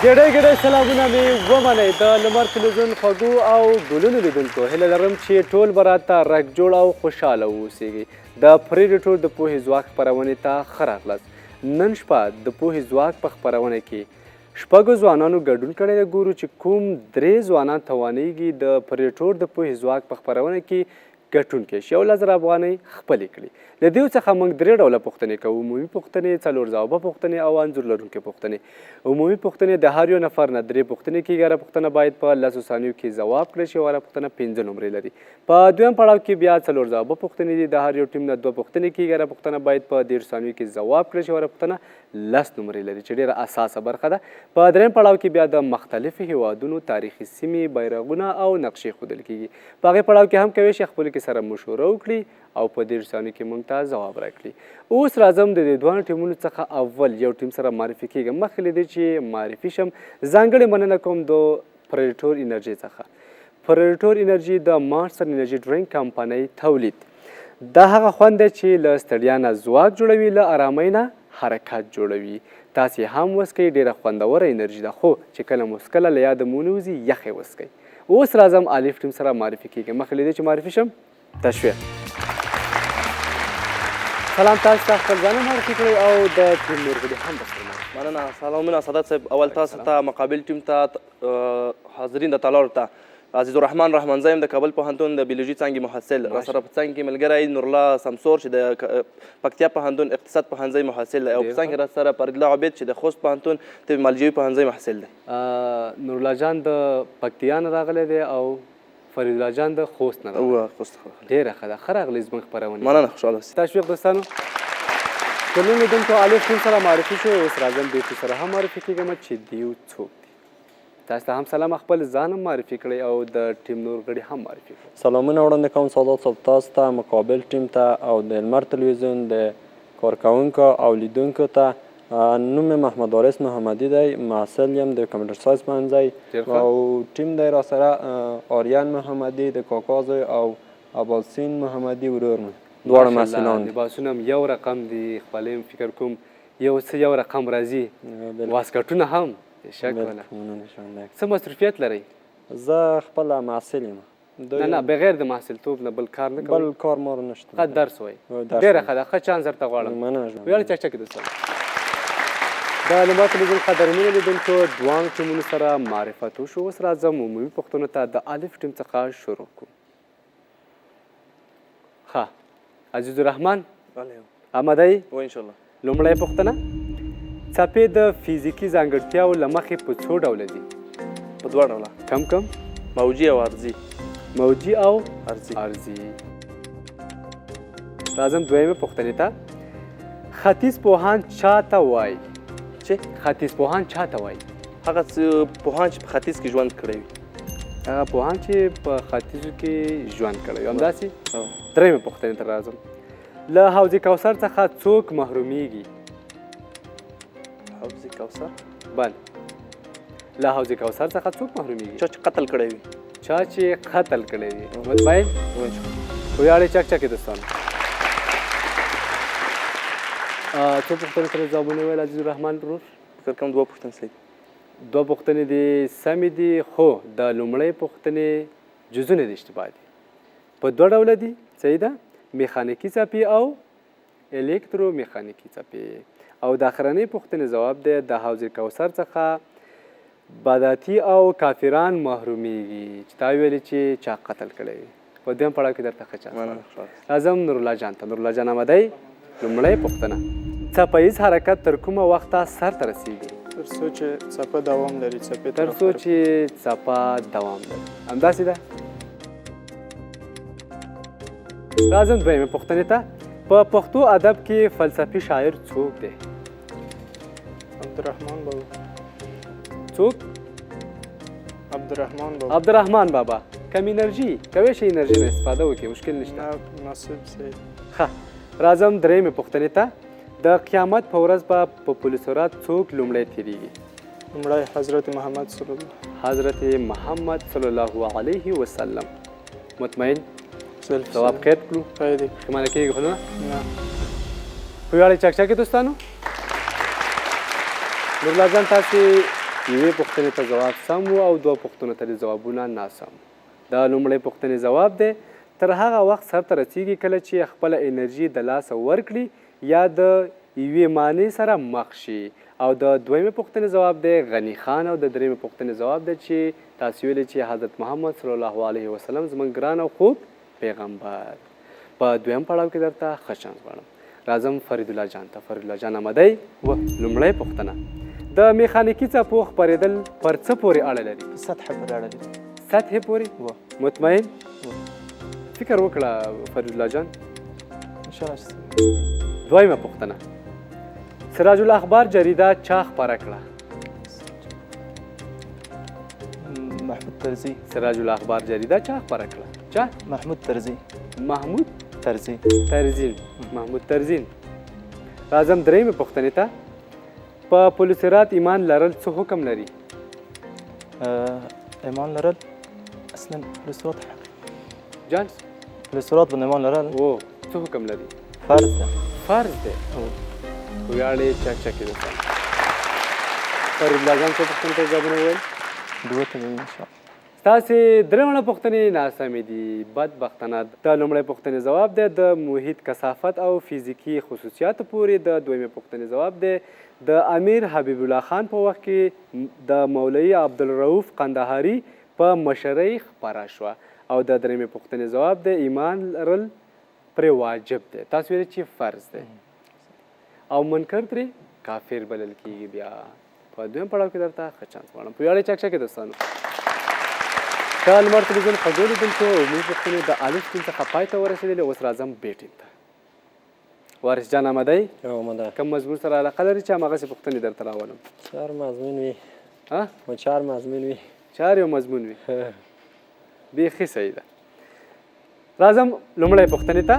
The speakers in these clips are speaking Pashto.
ګډې سلامونه مې ومنئ د لمر تلویزیون خوږو او ګلونو لیدونکو هیله لرم چې ټول به راته رګ جوړ او خوشحاله واوسیږئ د پریډیټور د پوهې ځواک خپرونې ته ښه راغلاست. نن شپه د پوهې ځواک په خپرونه کې شپږو ځوانانو ګډون کړی دی. ګورو چې کوم درې ځوانان توانیږي د پریډیټور د پوهې ځواک په خپرونه کې ګټون کې 10,000 افغانۍ خپلې کړي. له دې څخه موږ درې ډوله پوښتنې کوو: عمومي پوښتنې، څلور ځوابه پوښتنې او انځور لرونکې پوښتنې. عمومي پوښتنې د هر یو نفر نه درې پوښتنې کېږي. هره پوښتنه باید په 10 ثانیو کې ځواب کړی شي او هره پوښتنه 5 نمرې لري. په دویم پړاو کې بیا څلور ځوابه پوښتنې دي. د هر یو ټیم نه 2 پوښتنې کېږي. هره پوښتنه باید په 13 ثانیو کې ځواب کړی شي او هره پوښتنه 10 نمرې لري چې ډېره اساسه برخه ده. په دریم پړاو کې بیا د مختلفو هیوادونو تاریخي سیمې، بیرغونه او نقشې ښودل کېږي. په هغې پړاو کې هم کولی شي خپلو کې سره مشوره وکړي او په 13 ثانیو کې موږ ته ځواب راکړي. اوس راځم د دې دوه ټیمونو څخه اول یو ټیم سره معرفي کېږم. مخکې له دې چې معرفي شم ځانګړې مننه کوم د پریډیټور انرژي څخه. پریډیټور انرژي د مانسټر انرژي ډرینک کمپنۍ تولید. دا هغه خوند دی چې له ستړیا نه ځواک جوړوي، له ارامۍ نه حرکت جوړوي. تاسې هم وڅکئ، ډېره خوندوره انرژي ده، خو چې کله مو څکله له یاده مو نه وځي یخې وڅکئ. اوس راځم الف ټیم سره معرفي کېږم. مخکې له دې چې معرفي شم تشویق. سلام، تاسو ته خپل ځان معرفي کړئ او د ټیم نور غړي هم درسره. مننه. سلامونه سعادت صاحب. اول تاسو ته مقابل ټیم ته حاضرین د تالار ته عزیز الرحمن رحمانزی یم د کابل پوهنتون د بیولوژي څانګې محصل. راسره په څانګې کې ملګری نورالله سمسور چې د پکتیا پوهنتون اقتصاد پوهنځي محصل دی، او په څانګې کې راسره فریدالله عبید چې د خوست پوهنتون طب مالجوي پوهنځي محصل دی. نورالله جان د پکتیا نه راغلی دی او فریدالله جان د خوست نه راغلی. خوست ډېره ښه ده. ښه راغلی زموږ خپرونې. مننه، خوشحاله اوسئ. تشویق دوستانو. ټولنې لیدونکو الف ټیم سره معرفي شو. اوس راځم دې ټیم سره هم معرفي کېږم چې دیو څوک دی. تاسو ته هم سلام، خپل ځان هم معرفي کړئ او د ټیم نور غړي هم معرفي کړئ. سلامونه وړاندې کوم سعادت صاحب تاسو ته، مقابل ټیم ته او د لمر تلویزیون د کارکوونکو او لیدونکو ته. نوم مې محمد حارث محمدي دی، محصل یم د کمپیوټر ساینس پوهنځی او ټیم دی راسره آریان محمدي د کاکا زوی او ابالسین محمدي ورور مې، دواړه محصلان دي. لباسونه هم یو رقم دي، خولۍ فکر کوم یو رقم راځي، واسکټونه هم شک ولا. څه مصروفیت لرئ؟ زه خپله محصل یم. نه بغیر د محصلتوب نه بل کار نه کوئ؟ بل کار مار نشته. فقط درس وایي. ډېره ښه ده. ښه چانس درته غواړم. مننه. ویاړ چکچکې دوستان. د لمر تلویزیون قدرمنو لیدونکو دواړو ټیمونو سره معرفت وشو. اوس راځم عمومي پوښتنو ته. د الف ټیم څخه شروع کوو. ښه، عزیز الرحمن آماده یې؟ انشاءالله. لومړی پوښتنه: څپې د فزیکي ځانګړتیاو له مخې په څو ډوله دي؟ په 2 ډوله. کم؟ موجي او ارضي. موجي او ارضي. راځم دویمې پوښتنې ته. ختیځ پوهان چا ته وایي؟ چې ختیځ پوهان چا ته وایي؟ هغه پوهان چې په ختیځ کې ژوند کړی وي. هغه پوهان چې په ختیځو کې ژوند کړی وي. همداسې درېیمې پوښتنې ته راځم. له حوض کوثر څخه څوک محرومیږي؟ حوض کوثر؟ بله، له حوض کوثر څخه څوک محرومیږي؟ چا چې قتل کړی وي. چا چې قتل کړی وي. مطمئن؟ ویاړې چکچکې دوستانو. څو پوښتنو سره ځوابونه ویل عزیز الرحمن ورور؟ فکر کوم 2 پوښتنې صحیح دي. 2 پوښتنې دې سمې دي، خو د لومړۍ پوښتنې جزونه دې اشتباه دي. په 2 ډوله دي. صحیح ده. میخانیکي څپې او الکترو میخانیکي څپې. او د اخرنۍ پوښتنې ځواب دی د حوض کوثر څخه بدعتي او کافران محرومیږي، چې تا ویلي چې چا قتل کړی وي. په دویم پړاو کې درته ښه چانس. راځم نورالله جان ته. نورالله جان آماده یې؟ لومړۍ پوښتنه: څپهیز حرکت تر کومه وخته سرته رسیږي؟ تر څو چې څپه دوام لري. تر څو چې څپه دوام لري. همداسې ده. راځم دویمې پوښتنې ته. په پښتو ادب کې فلسفي شاعر څوک دی؟ عبدالرحمن بابا. څوک؟ عبدالرحمن بابا. عبدالرحمن بابا. کم انرژي کولی شي انرژي نه استفاده وکړي، مشکل نشته. مناسب صحیح. ښه، راځم درېیمې پوښتنې ته. د قیامت په ورځ به په پل صراط څوک لومړی تېرېږي؟ لومړی حضرت محمد صلی الله. حضرت محمد صلی الله علیه وسلم. مطمئن؟ ځواب قید کړو؟ قید یې ښه کېږي خو نه؟ نه. په ویاړې چکچکې دوستانو. نورالله جان تاسې یوې پوښتنې ته جواب سم و او دوه پوښتنو ته د ځوابونه ناسم. د لومړۍ پوښتنې ځواب دی تر هغه وخت سرته رسیږي کله چې خپله انرژي د لاسه ورکړي یا د یوې معنی سره مخ شي. او د دویمې پوښتنې ځواب دی غني خان. او د درېیمې پوښتنې ځواب دی چې تاسو ویلي چې حضرت محمد صلی الله علیه وسلم زموږ ګران او خوږ پیغمبر. په دویم پړاو کې درته ښه چانس غواړم. راځم فرید الله جان ته. فرید الله جان آمدی؟ لومړۍ پوښتنه د میخانیکي څپو خپرېدل پر څه پورې اړه لري؟ سطح پورې اړه لري. سطحې پورې؟ مطمئن؟ فکر وکړه فرید الله جان. انشاءالله. دویمه پوښتنه سراج الاخبار جریده چا خپره کړه؟ محمود ترزي. سراج الاخبار جریده چا خپره کړه؟ چا؟ محمود ترزي. محمود ترزي. ترزین. محمود ترزین. راځم درېیمې پوښتنې ته. په پلوسرات ایمان لرل څه حکم لري؟ ایمان لرل اصلا پلوسرات جانس پلوسرات باندې ایمان لرل څه حکم لري؟ فرض ده. فرض دی. ویاړې چک چکې ده. فرید الله جان څه پوښتنې ته ځوابونه وویل؟ دوه ته به وي انشاءالله. ستاسې درېیمه پوښتنې ناسمې دي بدبختانه. د لومړۍ پوښتنې ځواب دی د محیط کثافت او فزیکي خصوصیاتو پورې. د دویمې پوښتنې ځواب دی د امیر حبیب الله خان په وخت کې د مولوي عبدالرؤف قندهاري په مشرۍ خپره شوه. او د درېیمې پوښتنې ځواب دی ایمان لرل پرې واجب دی. تاسو ویلي چې فرض دی او منکر ترې کافر بلل کېږي. بیا په دویم پړاو کې درته ښه چانس غواړم. په ویاړې چک چکې دوستانو. د لمر تلویزیون خوږو لیدونکو عمومي پوښتنې د الف ټیم څخه پای ته ورسېدلې. اوس راځم بې ټیم ته. وارث جان آمدی؟ آمده. کوم مضمون سره علاقه لري چې هماغسې پوښتنې درته راولم؟ چار مضمون وي. چار مضمون وي. چار یو مضمون وي. بیخي صحیح ده. راځم لومړۍ پوښتنې ته.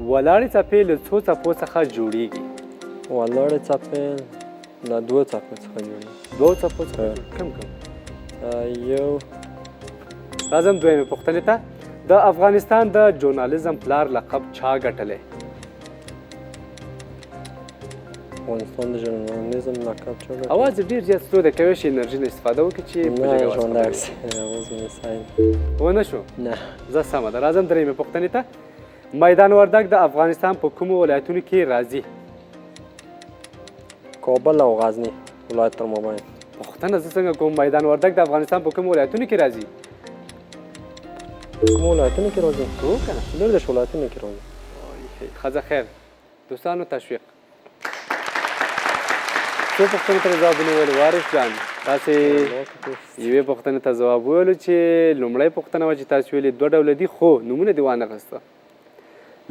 ولاړې څپې له څو څپو څخه جوړیږي؟ ولاړې څپې له دوو څپو څخه جوړیږي. دوو څپو څخه؟ کم کم؟ یو. راځم دویمې پوښتنې ته. د افغانستان د ژورنالیزم پلار لقب چا ګټلی؟ افغانستان د ژورنالیزم لقب چا ګټلی؟ اواز ډېر زیات سلو دی. کولی شي انرژي نه استفاده وکړي چې په جګ اواز خبرې ونه شو؟ نه. زه سمه ده. راځم درېیمې پوښتنې ته. میدان وردګ د افغانستان په کومو ولایتونو کې راځي؟ کابل او غزني ولایت تر مابین. پوښتنه زه څنګه کوم؟ میدان وردګ د افغانستان په کومو ولایتونو کې راځي؟ کومو ولایتونو کې راځي؟ هو که نه؟ ډېر د ولایتونو کې راځي. ښځه خیر. دوستانو تشویق. څو پوښتنو ته ځوابونه ویل وارث جان؟ تاسې یوې پوښتنې ته ځواب ویلو چې لومړۍ پوښتنه وه چې تاسو ویلې دوه ډوله دي خو نومونه دې وانغسته.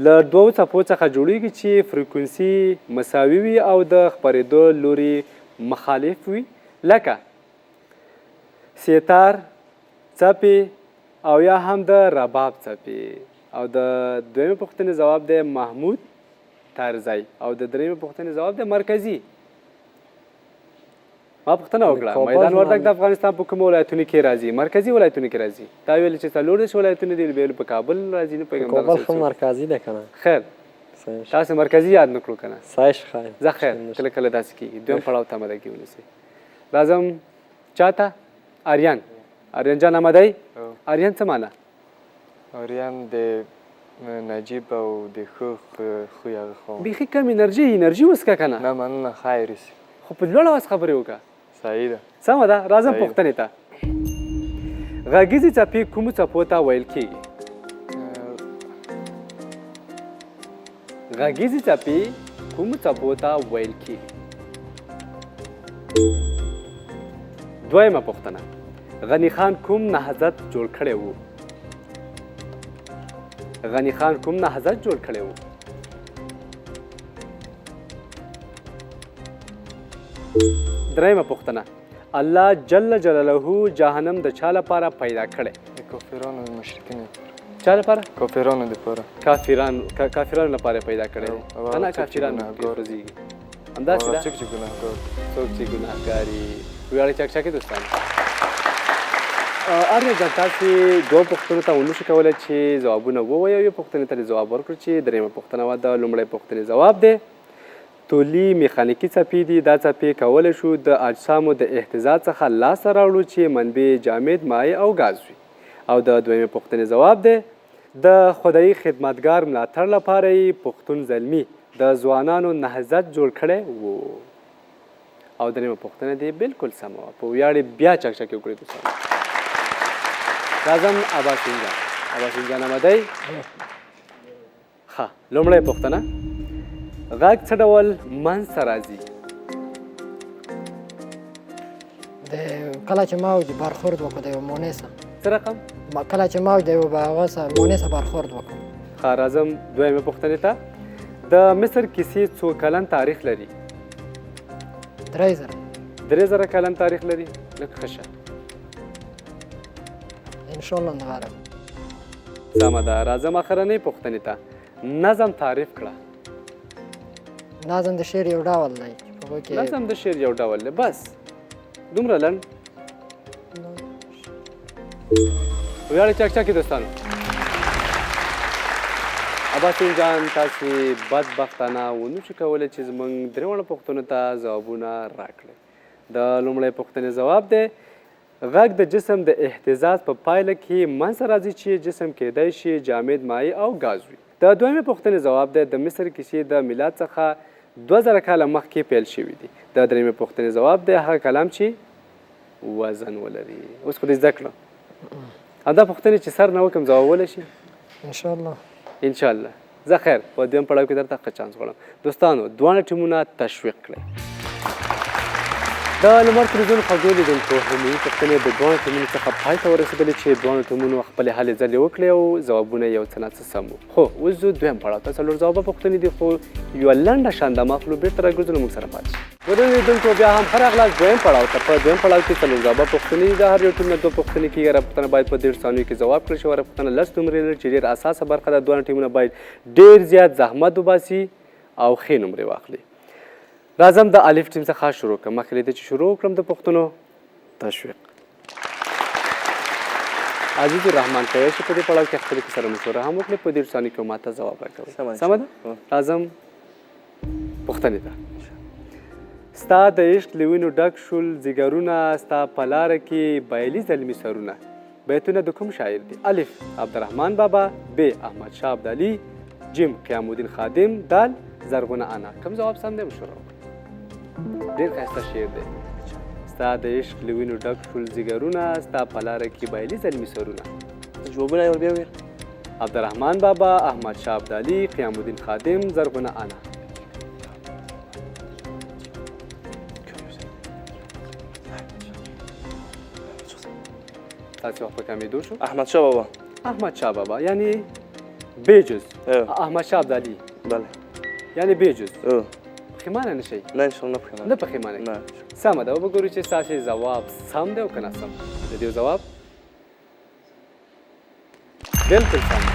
له دوو څپو څخه جوړیږي چې فریکونسي مساوي وي او د خپرېدو لوري مخالف وي لکه سیتار څپې او یا هم د رباب څپې. او د دویمې پوښتنې ځواب دی محمود طرزی. او د درېیمې پوښتنې ځواب دی مرکزي. ما پوښتنه وکړه میدان وردګ د افغانستان په کومو ولایتونو کې راځي؟ مرکزي ولایتونو کې راځي. تا ویل چې 14 ولایتونه دي. بیا په کابل راځي. نه پوهېږم کابل خو مرکزي دی که نه؟ خیر تاسې مرکزي یاد نه کړو که نه؟ صحیح خیر. زه خیر کله کله داسې کېږي. دویم پړاو ته آمدګي ونیسئ. راځم چا ته؟ آریان. آریان جان آمدی؟ آریان څه معنی؟ آریان د نجیب او د ښه خوی هغه خو بیخي کم انرژي وڅښه که نه؟ نه مننه خیر اوسي. خو په لوړ اواز خبرې وکړه. صحیح ده. سمه ده. راځم پوښتنې ته. غږیزې څپې کومو څپو ته ویل کېږي؟ غږیزې څپې کومو څپو ته ویل کېږي؟ دویمه پوښتنه. غني خان کوم نهضت جوړ کړی و؟ غني خان کوم نهضت جوړ کړی و؟ درېیمه پوښتنه. الله جل جلاله جهنم د چا لپاره پیدا کړی؟ د کافرانو مشرکین چا لپاره؟ کافرانو دپاره. کافرانو لپاره پیدا کړی دی. که نه کافران پرېږدي. همداسې ده. څوک چې ګناهګار څوک چې ګناهګار وي. ویاړې چکچکې دوستانو. آریا جان تاسې دوه پوښتنو ته ونه شو کولی چې ځوابونه ووایو. یوې پوښتنې ته دې ځواب ورکړو چې درېیمه پوښتنه وه. د لومړۍ پوښتنې ځواب دی طولي میخانیکي څپې دي. دا څپې کولی شو د اجسامو د اهتزاز څخه لاسته راوړو چې منبع جامد، مایع او ګاز وي. او د دویمې پوښتنې ځواب دی د خدایي خدمتګار ملاتړ لپاره یې پښتون زلمي د ځوانانو نهضت جوړ کړی و. او درېیمه پوښتنه دی بالکل سمه وه. په ویاړې بیا چکچکې وکړئ دوستانو. راځم اباسین جان. اباسین جان آمدی؟ ښه، لومړۍ پوښتنه، غږ څه ډول منځته راځي؟ کله چې موج برخورد وکړو د یو مونې سره. څه رقم؟ کله چې موج د یو هغه سره مونې سره برخورد وکړو. ښه، راځم دویمې پوښتنې ته. د مصر کیسې څو کلن تاریخ لري؟ 3000. 3000 کلن تاریخ لري. لږ ښه شه. انشاءالله نغاره. سمه ده. راځم اخرنۍ پوښتنې ته. نظم تعریف کړه. نظم د شعر یو ډول دی. نظم د شعر یو ډول دی. بس دومره لنډ. ویاړې چکچکې دوستانو. اباسین جان تاسې بدبختانه ونه شو کولی چې زموږ درېواړو پوښتنو ته ځوابونه راکړئ. د لومړۍ پوښتنې ځواب دی غږ د جسم د اهتزاز په پایله کې منځته راځي چې جسم کیدای شي جامد، مایع او ګاز وي. د دویمې پوښتنې ځواب دی د مصر کیسې د میلاد څخه 2000 کاله مخکې پیل شوي دي. د درېیمې پوښتنې ځواب دی هغه کلام چې وزن ولري. اوس خو دې زده کړه. همدا پوښتنې چې سر نه وکړم ځوابولی شي انشاءالله. انشاءالله. زه خیر په دویم پړاو کې درته ښه چانس غواړم. دوستانو دواړه ټیمونه تشویق کړئ. د لمر تلویزیون خوږو لیدونکو علمي پوښتنې د دواړو ټیمونو څخه پای ته ورسېدلې چې دواړو ټیمونو خپلې هلې ځلې وکړې او ځوابونه یو څه ناڅه سم وو. خو اوس زه دویم پړاو ته څلور ځوابه پوښتنې دي خو یوه لنډه شاندامه اخلو بېرته راګرځو نو موږ سره پاتې شئ. ګډون لیدونکو بیا هم ښه راغلاست دویم پړاو ته. په دویم پړاو کې څلور ځوابه پوښتنې دي. د هر یو ټیم نه 2 پوښتنې کېږي. هره پوښتنه باید په 1.5 ثانیو کې ځواب کړل شي. هره پوښتنه 10 نمرې لري چې ډېر اساسه برخه ده. دواړه ټیمونه باید ډېر زیات زحمت وباسي او ښې نمرې واخلي. راځم د الف ټیم څخه شروع کړم. مخکې له دې چې شروع وکړم د پوښتنو تشویق. عزیز الرحمن کولی شي په دې پړاو کې خپلې سره مشوره هم وکړي. په 1.5 ثانیو کې ماته ځواب راکوئ. سمه ده؟ راځم پوښتنې ته. ستا د عشق له وینو ډک شول ځیګرونه، ستا په لاره کې بایلي زلمي سرونه. بیتونه د کوم شاعر دي؟ الف عبدالرحمن بابا، ب احمد شاه ابدالي، جیم قیام الدین خادم، دال زرغونه انا. کوم ځواب سم دی؟ مشوره وکړئ. ډېر ښایسته شعر دی. ستا د عشق له وینو ډک شول ځیګرونه، ستا په لاره کې بایلي زلمي سرونه. جوابونه یې ور بیا وویل. عبدالرحمن بابا، احمد شاه ابدالي، قیام الدین خادم، زرغونه انا. تاسې وخت په کمېدو شو. احمد شاه بابا. احمد شاه بابا یعنی بجز. احمد شاه ابدالي بله یعنی بجز. پښیمانه نه شئ؟ نه انشاءالله پښیمانه نه پښیمانه نه. سمه ده. وګورو چې ستاسې ځواب سم دی او که ناسم. د دې ځواب بلکل سم دی.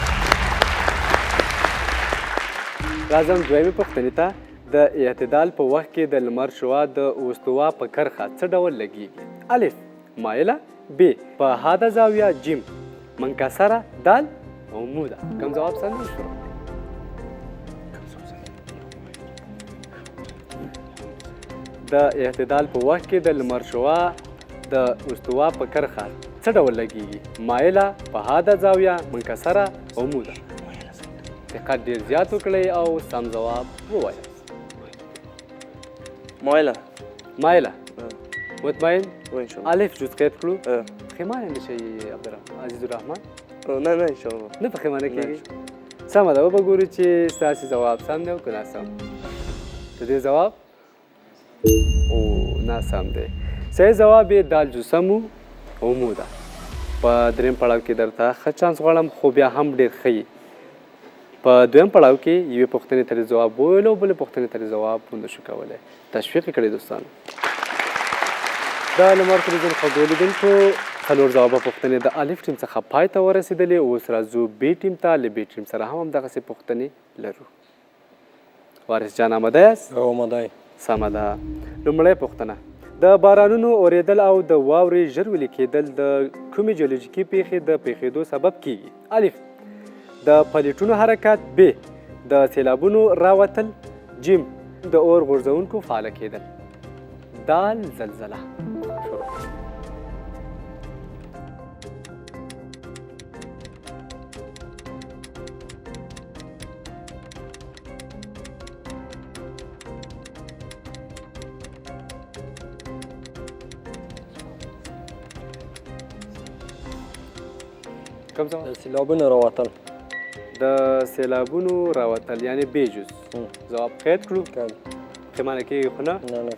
راځم دویمې پوښتنې ته. د اعتدال په وخت کې د لمر شعاع د استوا په کرښه څه ډول لګیږي؟ الف مایله، ب په حاده زاویه، جیم منکسره، دال عموده. کوم ځواب سم دی؟ شروع. د اعتدال په وخت کې د لمر شعاع د استوا په کرښه څه ډول لګیږي؟ مایله، په حاده زاویه، منکسره، عموده. دقت ډېر زیات وکړئ او سم ځواب ووایاست. مایله. مایله. مطمئن؟ انشاءالله. الف جز قید کړو. پښیمانه نه شئ عزیز الرحمن؟ نه نه انشاءالله. نه پښیمانه کېږي؟ سمه ده. وبګورو چې ستاسې ځواب سم دی او که ناسم. د دې ځواب او ناسم دی. صحیح ځواب یې دال جسم و عموده. په درېیم پړاو کې درته ښه چانس غواړم خو بیا هم ډېر ښه یي. په دویم پړاو کې یوې پوښتنې ته ځواب وویلو، بلې پوښتنې ته ځواب ونه شو کولی. تشویق یې کړئ دوستانو. د لمر تلویزیون خوږو لیدونکو 4 ځوابه پوښتنې د الف ټیم څخه پای ته ورسېدلې. اوس راځو بي ټیم ته. له بي ټیم سره هم همدغسې پوښتنې لرو. وارث جان آماده یاست؟ آماده یم. سمه ده. لومړۍ پوښتنه. د بارانونو اورېدل او د واورې ژر ویلې کېدل د کومې جیولوژیکي پیښې د پیښېدو سبب کیږي؟ الف د پلیټونو حرکت، ب د سیلابونو راوتل، جیم د اور غورځونکو فعاله کېدل. دال زلزله. شروع. کوم ځواب؟ د سیلابونو راوتل. د سیلابونو راوتل یعنی بې جز. ځواب قید کړو؟ پښیمانه کېږي خو نه؟ نه نه.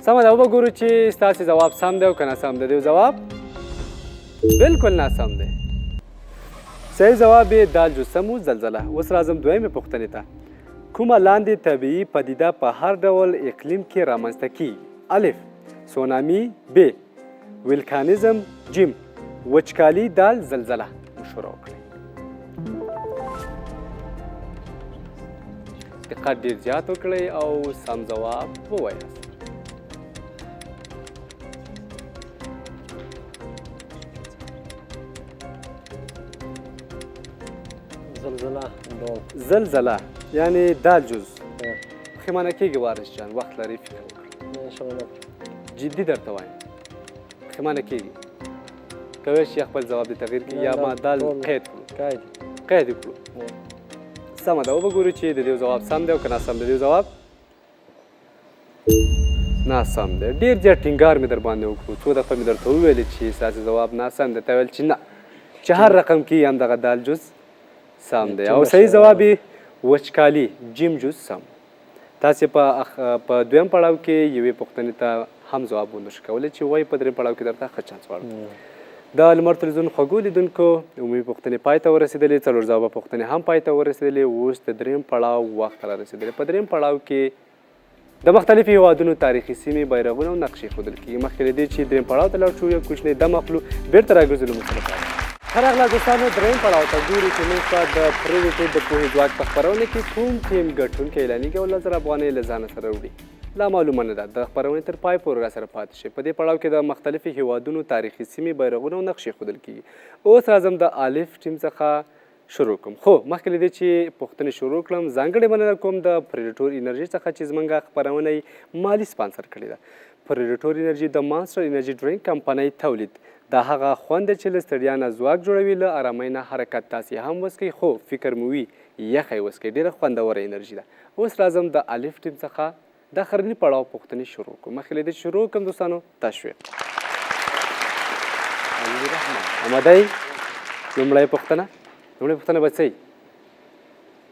سمه ده، وګورو چې ستاسې ځواب سم دی او که ناسم دی. د ځواب بلکل ناسم دی. صحیح ځواب یې دال جسم و زلزله. اوس راځم دویمې پوښتنې ته. کومه لاندې طبیعي پدیده په هر ډول اقلیم کې رامنځته کیږي؟ الف سونامي، ب ویلکانیزم، جیم وچکالي، دال زلزله. مشوره وکړئ. دقت ډېر زیات وکړئ او سم ځواب ووایاست. زلزله دال. زلزله یعنی دال جز. پښیمانه کېږي وارث جان، وخت لري فکر وکړه. جدي درته وایم پښیمانه کېږي. کولی شي خپل ځواب د تغییر کړي یا ما دال قید کړو؟ قید یې کړو. سمه ده، وګورو چې د دې ځواب سم دی او که ناسم دی. د دې ځواب ناسم دی. ډېر زیات ټینګار مې در باندې وکړو، څو دفعه مې درته وویلې چې ستاسې ځواب ناسم دی. تا ویل چې نه، چې هر رقم کې همدغه دال جز سم دی او صحیح ځواب یې وچکالي جیم جز سم. تاسې په دویم پړاو کې یوې پوښتنې ته هم ځواب ونشو کولی چې وایي په درېیم پړاو کې درته ښه چانس غواړم. د لمر تلویزیون خوږو لیدونکو عمومي پوښتنې پای ته ورسېدلې، 4 ځوابه پوښتنې هم پای ته ورسېدلې. اوس د درېیم پړاو وخت را رسېدلی. په درېیم پړاو کې د مختلفو هېوادونو تاریخي سیمې، بیرغونه او نقشې ښودل کېږي. مخکې له دې چې درېیم پړاو ته لاړ شو یو کوچنی دم اخلو، بېرته راګرځو له موږ سره پاتې. ښه راغلاست دوستانو، درېیم پړاو ته ګورو چې موږ ته د پریډیټور د پوهې ځواک په خپرونه کې کوم ټیم ګټونکی اعلانېږي او 10,000 افغانۍ له ځانه سره وړي. لا معلومه نه ده. د خپرونې تر پای پورې راسره پاتې شئ. په دې پړاو کې د مختلفو هېوادونو تاریخي سیمې، بیرغونه او نقشې ښودل کېږي. اوس راځم د الف ټیم څخه شروع کوم. خو مخکې له دې چې پوښتنې شروع کړم، ځانګړې مننه کوم د پریډیټور انرژي څخه چې زموږ خپرونه یې مالي سپانسر کړې ده. پریډیټور انرژي د مانسټر انرژي ډرینک کمپنۍ تولید. دا هغه خوند دی چې له ستړیا نه ځواک جوړوي، له ارامۍ نه حرکت. تاسې هم وڅکئ خو فکر مو وي یخی وڅکئ. ډېره خوندوره انرژي ده. اوس راځم د الف ټیم څخه د اخرني پړاو پوښتنې شروع کوم. مخکې له دې شروع کوم دوستانو، تشویق. آماده یئ؟ لومړۍ پوښتنه به څه وي؟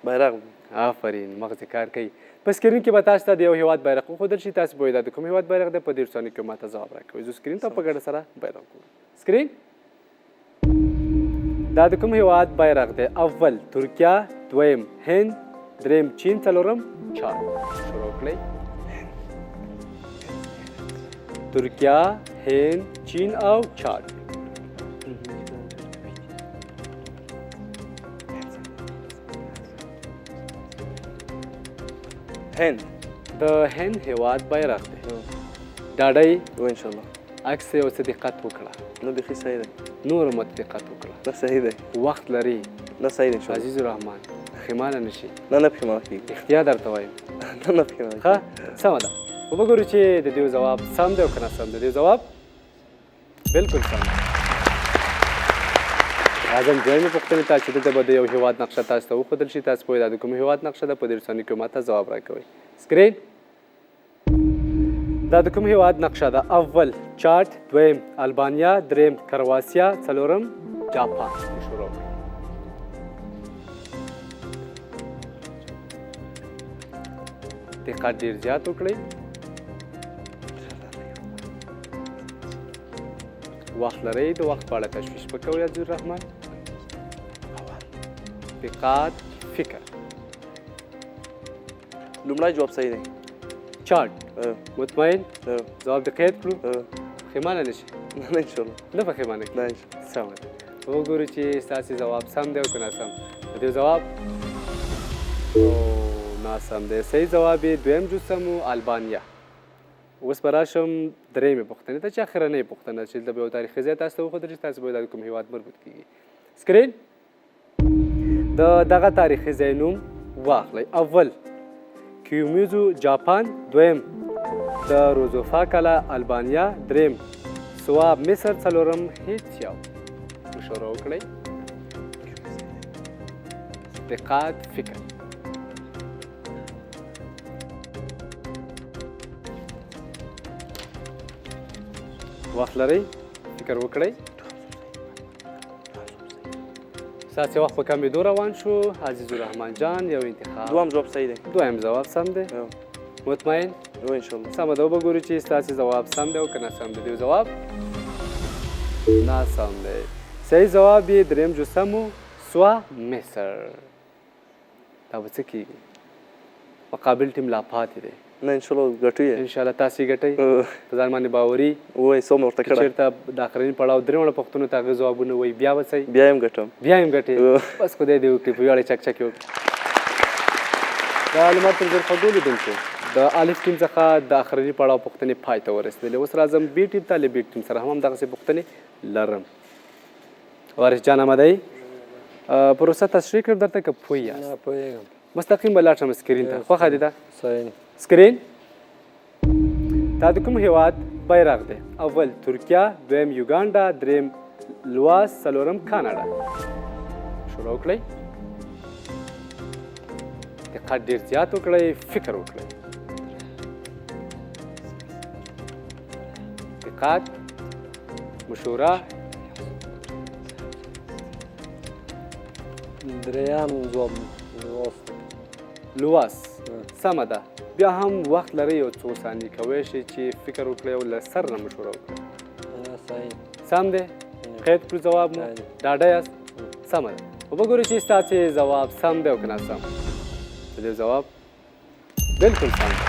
بیرغ. آفرین، مغز کار کوي. په سکرین کې به تاسو ته د یو هېواد بیرغ وښودل شي. تاسو به وایئ دا د کوم هېواد بیرغ دی. په 1.5 ثانیو کې ماته ځواب راکوئ. زه سکرین ته په ګډه سره بیرغ ګورم. سکرین دا د کوم هېواد بیرغ دی؟ اول ترکیه، دویم هند، دریم چین، څلورم چاد. شروع کړئ. ترکیه، هند، چین او چاد. هند. د هند هېواد بیرغ دی. ډاډه یې؟ انشاءالله. عکس یې اوس دقت وکړه. نه بیخي صحیح دی. نور مت دقت وکړه. نه صحیح دی. وخت لري. نه صحیح دی انشاءالله. عزیز الرحمن پښیمانه نه شي. نه پښیمانه کېږي. اختیار درته وایم. نه پښیمانه کېږي. ښه سمه ده. وګورو چې د دې ځواب سم دی او که ناسم دی. د دې ځواب بلکل سم دی. راځم دویمې پوښتنې ته چې دلته به د یو هېواد نقشه تاسو ته وښودل شي. تاسو پوهئ دا د کوم هېواد نقشه ده. په 1.5 ثانیو کې ماته ځواب راکوئ. سکرین دا د کوم هېواد نقشه ده؟ اول چاد، دویم البانیا، دریم کرواسیا، څلورم جاپان. شروع کړئ. دقت ډېر زیات وکړئ. وخت لرئ. د وخت په اړه تشویش مه کوئ عزیز الرحمن. دقت، فکر. لومړی جواب صحیح دی. چاد. مطمئن؟ ځواب دې قید کړو؟ پښیمانه نه شي؟ نه انشاءالله. نه پښیمانه کېږي؟ نه انشاءالله. سمه ده. وګورو چې ستاسې ځواب سم دی او که ناسم. د دې ځواب ناسم دی. صحیح ځواب یې دویم جسم و البانیا. اوس به راشم درېیمې پوښتنې ته چې اخرنۍ پوښتنه چې دلته به یو تاریخي ځای تاسو ته وښودل شي. تاسو به وایئ دا د کوم هېواد مربوط کېږي. سکرین د دغه تاریخي ځای نوم واخلئ. اول کیومیزو جاپان، دویم د روزوفا کلا البانیا، دریم سواب مصر، څلورم هیڅ یو. مشوره وکړئ. دقت، فکر. وخت لرئ، فکر وکړئ. ستاسې وخت په کمېدو روان شو. عزیز الرحمن جان یو انتخاب. دوام جواب صحیح دی. دویم جواب سم دی. مطمئن؟ انشاءالله. سمه ده، وبګورو چې ستاسې ځواب سم دی او که ناسم دی. دې ځواب ناسم دی. صحیح ځواب یې دریم جسم و، سوا مصر. دا به څه کېږي؟ مقابل ټیم لا پاتې دی. نه انشاءالله ګټو یې. انشاءالله تاسې ګټئ. په ځان باندې باوري. وایي څو مې ورته که کړه. چېرته د آخرني پړاو درېیمه پوښتنو ته هغه ځوابونه وایي بیا به څه بیا یې هم ګټم. بیا یې هم ګټې. بس خدای دې وکړي، په ویاړې چکچکې وکړي. د لمر تلویزیون خوږو لیدونکو، د الف ټیم څخه د آخرني پړاو پوښتنې پای ته ورسېدلې. اوس راځم بي ټیم ته. له بي ټیم سره هم همدغسې پوښتنې لرم. وارث جان آماده یې؟ پروسه تشریح کړم درته که پوه یاست؟ نه پوهېږم. مستقیم به لاړ شم سکرین ته. خوښه دې ده؟ صحیح. سکرین دا د کوم هیواد بیرغ دی؟ اول ترکیه، دویم یوګانډا، دریم لواس، څلورم کاناډا. شروع وکړئ. دقت ډېر زیات وکړئ، فکر وکړئ. دقت، مشوره. دریم ځواب لوست. لواس سمه ده. بیا هم وخت لرئ، یو څو ثانیې کولی شئ چې فکر وکړئ او له سر نه مشوره وکړئ. صحیح. سم دی؟ قید کړو ځواب مو؟ ډاډه یاست؟ سمه ده. وبګورئ چې ستاسې ځواب سم دی او که ناسم. د دې ځواب بلکل سم دی.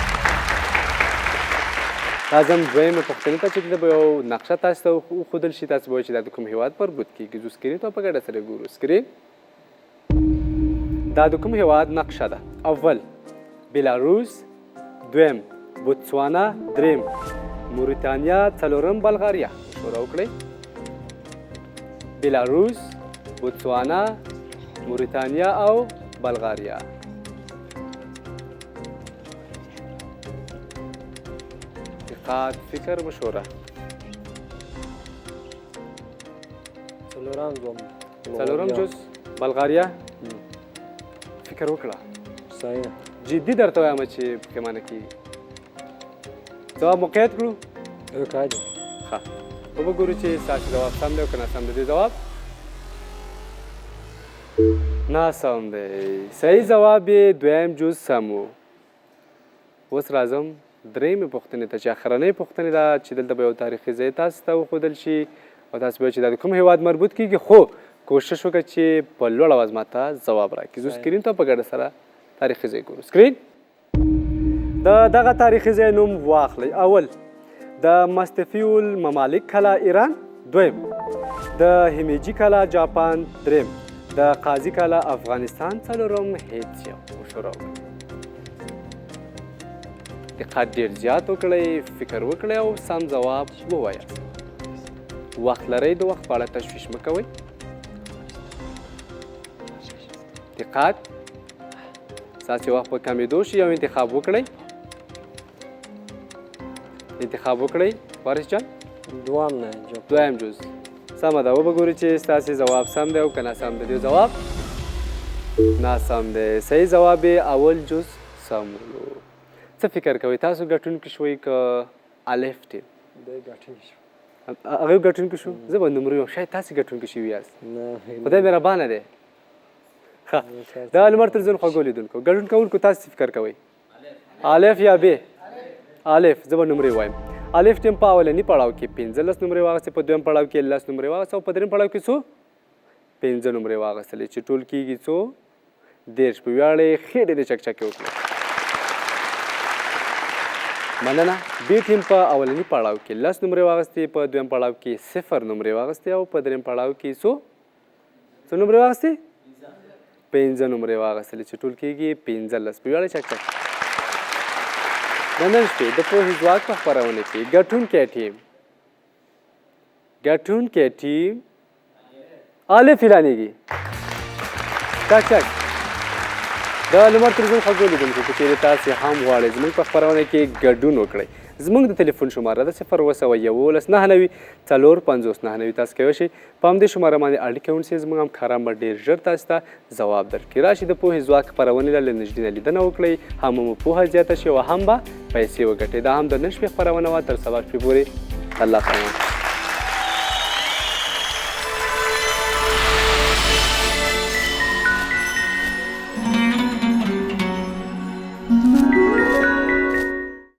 راځم دویمې پوښتنې ته چې دلته به یو نقشه تاسو ته وښودل شي. تاسو به وایئ چې دا د کوم هېواد مربوط کېږي. زه سکرین ته په ګډه سره ګورو. سکرین دا د کوم هېواد نقشه ده؟ اول بلاروس، دویم بوتسوانا، دریم موریتانیا، څلورم بلغاریا. مشوره وکړئ. بلاروس، بوتسوانا، موریتانیا او بلغاریا. دقت، فکر، مشوره. څلورم جز بلغاریا. فکر وکړه. صحیح. جدي درته وایم چې پښیمانه کېږي. ځواب مو قید کړو؟ وکړه. ښه. وبګورو چې ستاسې ځواب سم دی او که ناسم دی. دې ځواب ناسم دی. صحیح ځواب یې دویم جز سم و. اوس راځم درېیمې پوښتنې ته چې اخرنۍ پوښتنې ده چې دلته به یو تاریخي ځای تاسو ته وښودل شي او تاسو به وایئ چې دا د کوم هېواد مربوط کېږي، خو کوشش وکړه چې په لوړ اواز ماته ځواب راکړي. زه سکرین ته په ګډه سره تاریخي ځای ګورو. سکرین د دغه تاریخي ځای نوم واخلئ. اول د مستفیول ممالک کلا ایران، دویم د همیجي کلا جاپان، دریم د قاضي کلا افغانستان، څلورم هیڅ یو. مشوره وکړئ. دقت ډېر زیات وکړئ، فکر وکړئ او سم ځواب ووایاست. وخت لرئ، د وخت په اړه تشویش مه کوئ. دقت، ستاسې وخت په کمېدو شي. یو انتخاب وکړئ. انتخاب وکړئ. وارث جان دویم جز سمه ده. وبګورئ چې ستاسې ځواب سم دی او که ناسم دی. دې ځواب ناسم دی. صحیح ځواب یې اول جز سم و. څه فکر کوئ؟ تاسو ګټونکي شوئ که الف ټیم؟ هغه ګټونکي شو؟ زه به نمرې وایم، شاید تاسې ګټونکي شوي یاست. خدای مهربانه دی. ښه، د لمر تلویزیون خوږو لیدونکو، ګډون کوونکو تاسې فکر کوئ الف یا ب؟ الف. زه به نمرې وایم. الف ټیم په اولني پړاو کې 15 نمرې واخیستې، په دویم پړاو کې 10 نمرې واخیستې او په درېیم پړاو کې څو 5 نمرې واخیستلې، چې ټول کېږي څو 10. په ویاړې ښې ډېرې چکچکې وکړو. مننه. بي ټیم په اولني پړاو کې 10 نمرې واخیستې، په دویم پړاو کې 0 نمرې واخیستې او په درېیم پړاو کې څو نمرې واخیستې؟ 5 نمرې واخیستلې، چې ټول کېږي 15. په ویاړې چکچک. د نن شپې د پوهې ځواک په خپرونه کې ګټونکی ټیم الف اعلانېږي. چک چک. د لمر تلویزیون خوږو لیدونکو که چیرې تاسې هم غواړئ زموږ په خپرونه کې ګډون وکړئ زموږ د تلیفون شماره ده 0 911 تاسو کولی شئ په همدې شماره باندې اړیکه ونیسئ زموږ همکاران به ډېر ژر تاسو ته ځواب درکړي راشئ د پوهې ځواک خپرونې له نږدې نه لیدنه وکړئ هم مو پوهه زیاته شي او هم به پیسې وګټئ دا هم د نن شپې خپرونه وه تر سبا شپې پورې الله پامان